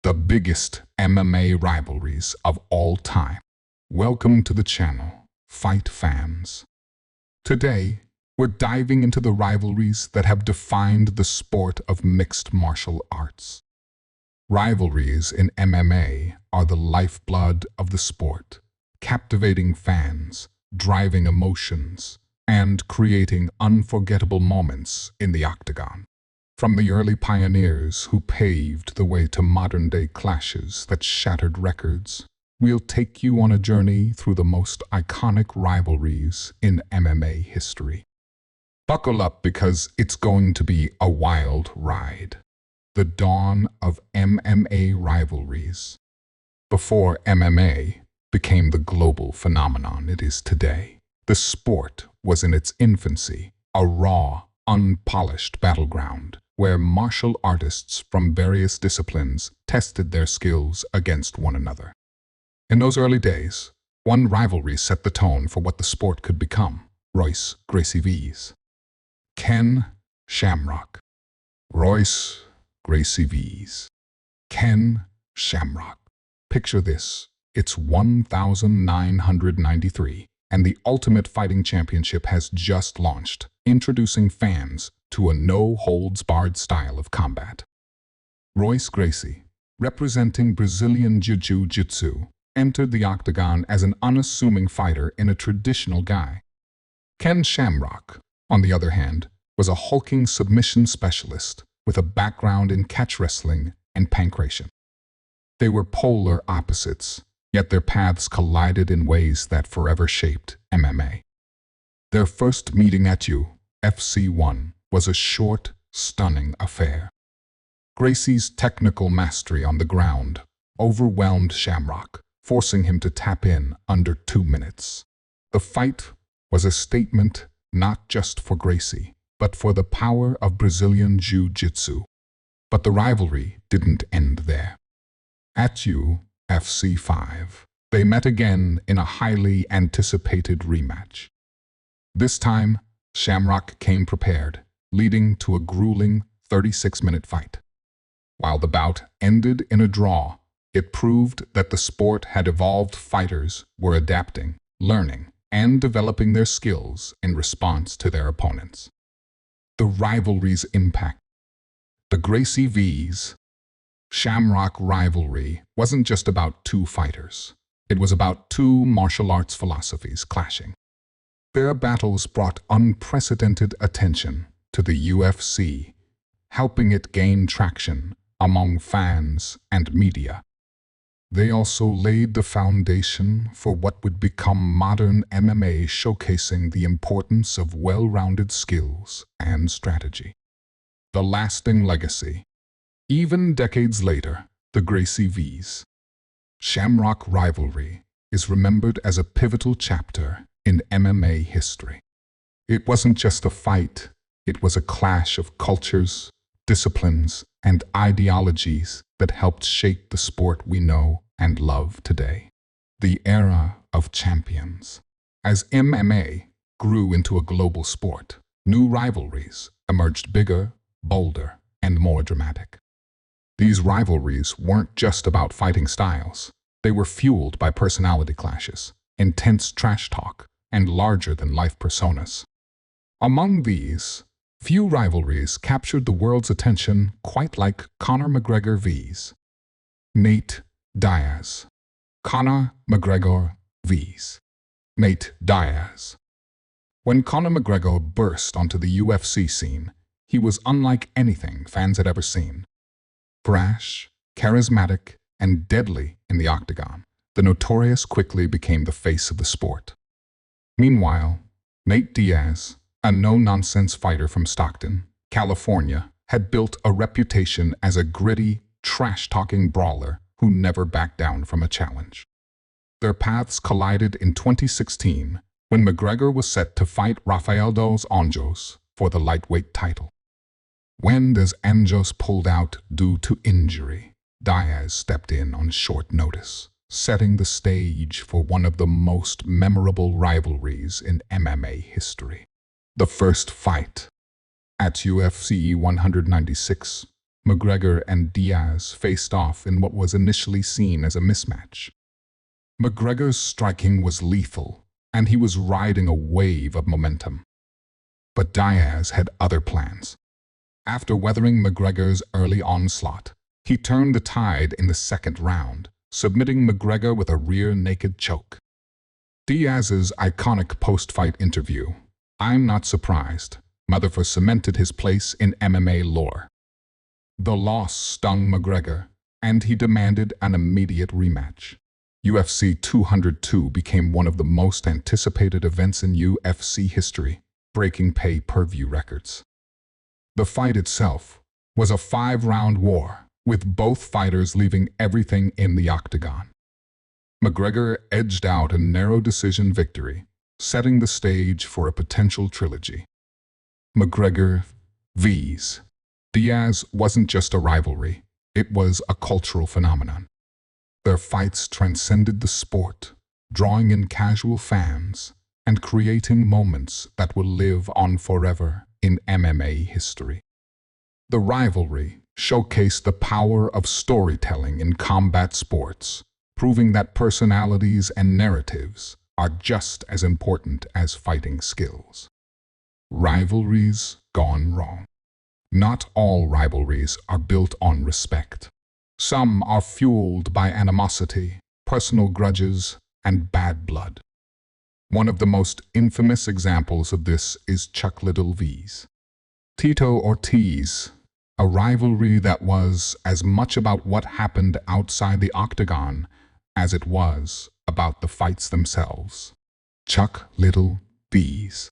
the biggest MMA rivalries of all time. Welcome to the channel, Fight Fans. Today, we're diving into the rivalries that have defined the sport of mixed martial arts. Rivalries in MMA are the lifeblood of the sport, captivating fans, driving emotions, and creating unforgettable moments in the octagon. From the early pioneers who paved the way to modern-day clashes that shattered records, we'll take you on a journey through the most iconic rivalries in MMA history. Buckle up because it's going to be a wild ride. The dawn of MMA rivalries. Before MMA became the global phenomenon it is today, the sport was in its infancy, a raw, unpolished battleground where martial artists from various disciplines tested their skills against one another. In those early days, one rivalry set the tone for what the sport could become: Royce Gracie vs. Ken Shamrock. Royce Gracie vs. Ken Shamrock. Picture this, it's 1993, and the Ultimate Fighting Championship has just launched, introducing fans to a no-holds-barred style of combat. Royce Gracie, representing Brazilian Jiu-Jitsu, entered the octagon as an unassuming fighter in a traditional gi. Ken Shamrock, on the other hand, was a hulking submission specialist with a background in catch wrestling and pankration. They were polar opposites, yet their paths collided in ways that forever shaped MMA. Their first meeting at UFC 1 was a short, stunning affair. Gracie's technical mastery on the ground overwhelmed Shamrock, forcing him to tap in under 2 minutes. The fight was a statement not just for Gracie, but for the power of Brazilian Jiu-Jitsu. But the rivalry didn't end there. At UFC 5, they met again in a highly anticipated rematch. This time, Shamrock came prepared, leading to a grueling 36-minute fight. While the bout ended in a draw, it proved that the sport had evolved. Fighters were adapting, learning, and developing their skills in response to their opponents. The rivalry's impact. The Gracie vs. Shamrock rivalry wasn't just about two fighters. It was about two martial arts philosophies clashing. Their battles brought unprecedented attention to the UFC, helping it gain traction among fans and media. They also laid the foundation for what would become modern MMA, showcasing the importance of well-rounded skills and strategy. The lasting legacy. Even decades later, the Gracie vs. Shamrock rivalry is remembered as a pivotal chapter in MMA history. It wasn't just a fight, it was a clash of cultures, disciplines, and ideologies that helped shape the sport we know and love today. The era of champions. As MMA grew into a global sport, new rivalries emerged, bigger, bolder, and more dramatic. These rivalries weren't just about fighting styles. They were fueled by personality clashes, intense trash talk, and larger-than-life personas. Among these, few rivalries captured the world's attention quite like Conor McGregor vs. Nate Diaz. Conor McGregor vs. Nate Diaz. When Conor McGregor burst onto the UFC scene, he was unlike anything fans had ever seen. Brash, charismatic, and deadly in the octagon, the Notorious quickly became the face of the sport. Meanwhile, Nate Diaz, a no-nonsense fighter from Stockton, California, had built a reputation as a gritty, trash-talking brawler who never backed down from a challenge. Their paths collided in 2016 when McGregor was set to fight Rafael dos Anjos for the lightweight title. When dos Anjos pulled out due to injury, Diaz stepped in on short notice, setting the stage for one of the most memorable rivalries in MMA history. The first fight. At UFC 196, McGregor and Diaz faced off in what was initially seen as a mismatch. McGregor's striking was lethal, and he was riding a wave of momentum. But Diaz had other plans. After weathering McGregor's early onslaught, he turned the tide in the second round, submitting McGregor with a rear naked choke. Diaz's iconic post-fight interview, "I'm not surprised," motherfucker cemented his place in MMA lore. The loss stung McGregor, and he demanded an immediate rematch. UFC 202 became one of the most anticipated events in UFC history, breaking pay-per-view records. The fight itself was a 5-round war, with both fighters leaving everything in the octagon. McGregor edged out a narrow decision victory, setting the stage for a potential trilogy. McGregor vs. Diaz wasn't just a rivalry, it was a cultural phenomenon. Their fights transcended the sport, drawing in casual fans and creating moments that will live on forever in MMA history. The rivalry showcased the power of storytelling in combat sports, proving that personalities and narratives are just as important as fighting skills. Rivalries gone wrong. Not all rivalries are built on respect. Some are fueled by animosity, personal grudges, and bad blood. One of the most infamous examples of this is Chuck Liddell vs. Tito Ortiz, a rivalry that was as much about what happened outside the octagon as it was about the fights themselves. Chuck Liddell vs.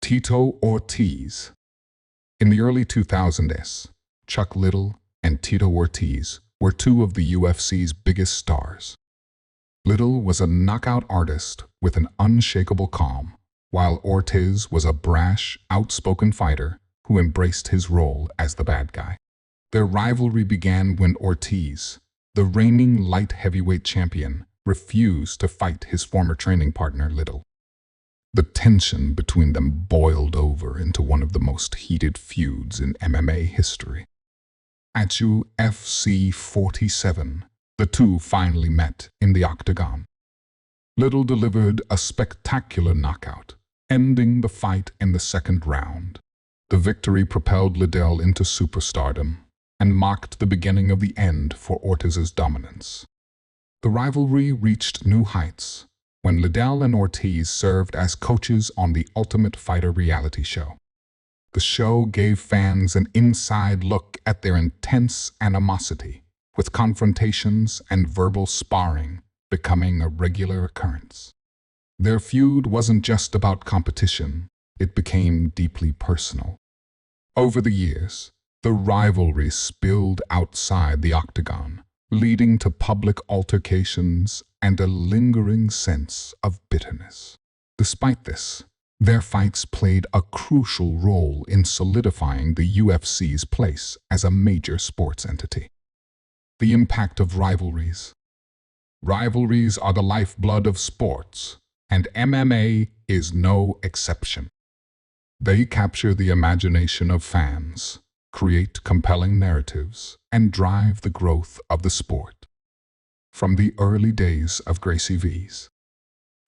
Tito Ortiz. In the early 2000s, Chuck Liddell and Tito Ortiz were two of the UFC's biggest stars. Liddell was a knockout artist with an unshakable calm, while Ortiz was a brash, outspoken fighter who embraced his role as the bad guy. Their rivalry began when Ortiz, the reigning light heavyweight champion, refused to fight his former training partner Liddell. The tension between them boiled over into one of the most heated feuds in MMA history. At UFC 47, the two finally met in the octagon. Liddell delivered a spectacular knockout, ending the fight in the second round. The victory propelled Liddell into superstardom and marked the beginning of the end for Ortiz's dominance. The rivalry reached new heights when Liddell and Ortiz served as coaches on the Ultimate Fighter reality show. The show gave fans an inside look at their intense animosity, with confrontations and verbal sparring becoming a regular occurrence. Their feud wasn't just about competition, it became deeply personal. Over the years, the rivalry spilled outside the octagon, leading to public altercations and a lingering sense of bitterness. Despite this, their fights played a crucial role in solidifying the UFC's place as a major sports entity. The impact of rivalries. Rivalries are the lifeblood of sports, and MMA is no exception. They capture the imagination of fans, create compelling narratives, and drive the growth of the sport. From the early days of Gracie vs.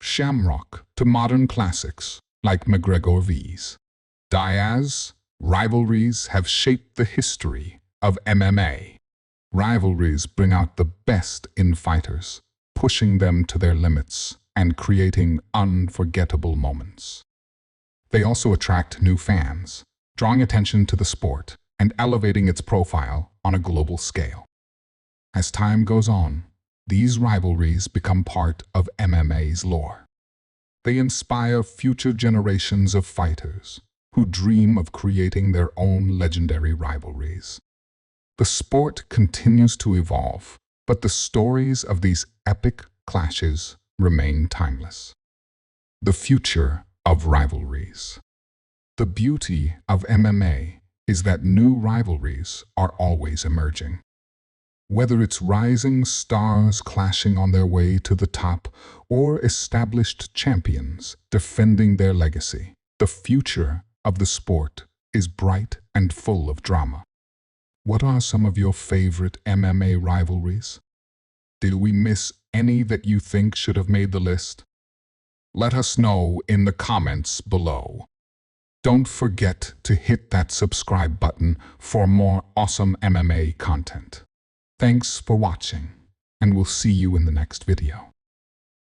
Shamrock to modern classics like McGregor vs. Diaz, rivalries have shaped the history of MMA. Rivalries bring out the best in fighters, pushing them to their limits and creating unforgettable moments. They also attract new fans, drawing attention to the sport and elevating its profile on a global scale. As time goes on, these rivalries become part of MMA's lore. They inspire future generations of fighters who dream of creating their own legendary rivalries. The sport continues to evolve, but the stories of these epic clashes remain timeless. The future of rivalries. The beauty of MMA is that new rivalries are always emerging. Whether it's rising stars clashing on their way to the top or established champions defending their legacy, the future of the sport is bright and full of drama. What are some of your favorite MMA rivalries? Did we miss any that you think should have made the list? Let us know in the comments below. Don't forget to hit that subscribe button for more awesome MMA content. Thanks for watching, and we'll see you in the next video.